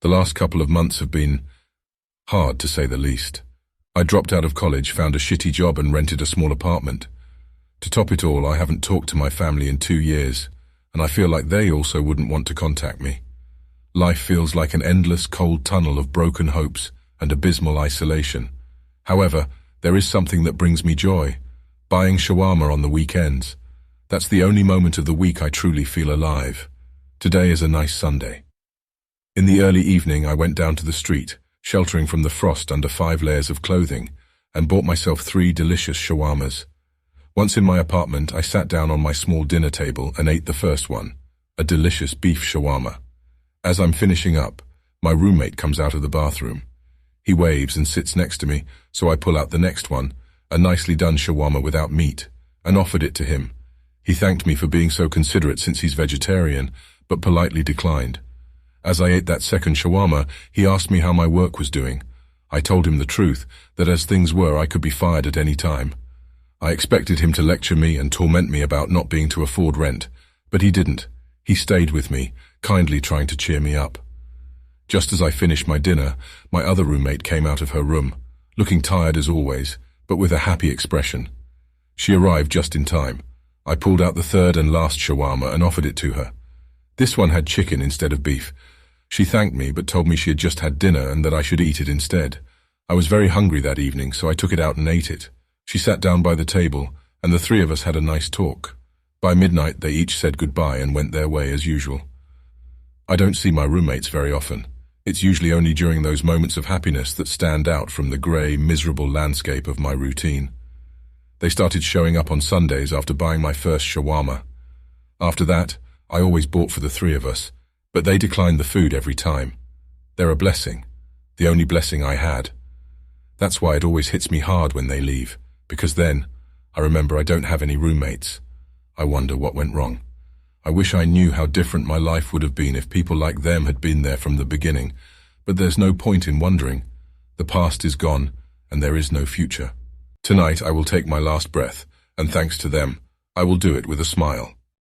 The last couple of months have been hard, to say the least. I dropped out of college, found a shitty job and rented a small apartment. To top it all, I haven't talked to my family in 2 years, and I feel like they also wouldn't want to contact me. Life feels like an endless cold tunnel of broken hopes and abysmal isolation. However, there is something that brings me joy: buying shawarma on the weekends. That's the only moment of the week I truly feel alive. Today is a nice Sunday. In the early evening, I went down to the street, sheltering from the frost under 5 layers of clothing, and bought myself 3 delicious shawarmas. Once in my apartment, I sat down on my small dinner table and ate the first one, a delicious beef shawarma. As I'm finishing up, my roommate comes out of the bathroom. He waves and sits next to me, so I pull out the next one, a nicely done shawarma without meat, and offered it to him. He thanked me for being so considerate since he's vegetarian, but politely declined. As I ate that second shawarma, he asked me how my work was doing. I told him the truth, that as things were, I could be fired at any time. I expected him to lecture me and torment me about not being to afford rent, but he didn't. He stayed with me, kindly trying to cheer me up. Just as I finished my dinner, my other roommate came out of her room, looking tired as always, but with a happy expression. She arrived just in time. I pulled out the third and last shawarma and offered it to her. This one had chicken instead of beef. She thanked me but told me she had just had dinner and that I should eat it instead. I was very hungry that evening, so I took it out and ate it. She sat down by the table, and the 3 of us had a nice talk. By midnight, they each said goodbye and went their way as usual. I don't see my roommates very often. It's usually only during those moments of happiness that stand out from the grey, miserable landscape of my routine. They started showing up on Sundays after buying my first shawarma. After that, I always bought for the 3 of us, but they declined the food every time. They're a blessing, the only blessing I had. That's why it always hits me hard when they leave, because then I remember I don't have any roommates. I wonder what went wrong. I wish I knew how different my life would have been if people like them had been there from the beginning, but there's no point in wondering. The past is gone, and there is no future. Tonight I will take my last breath, and thanks to them, I will do it with a smile.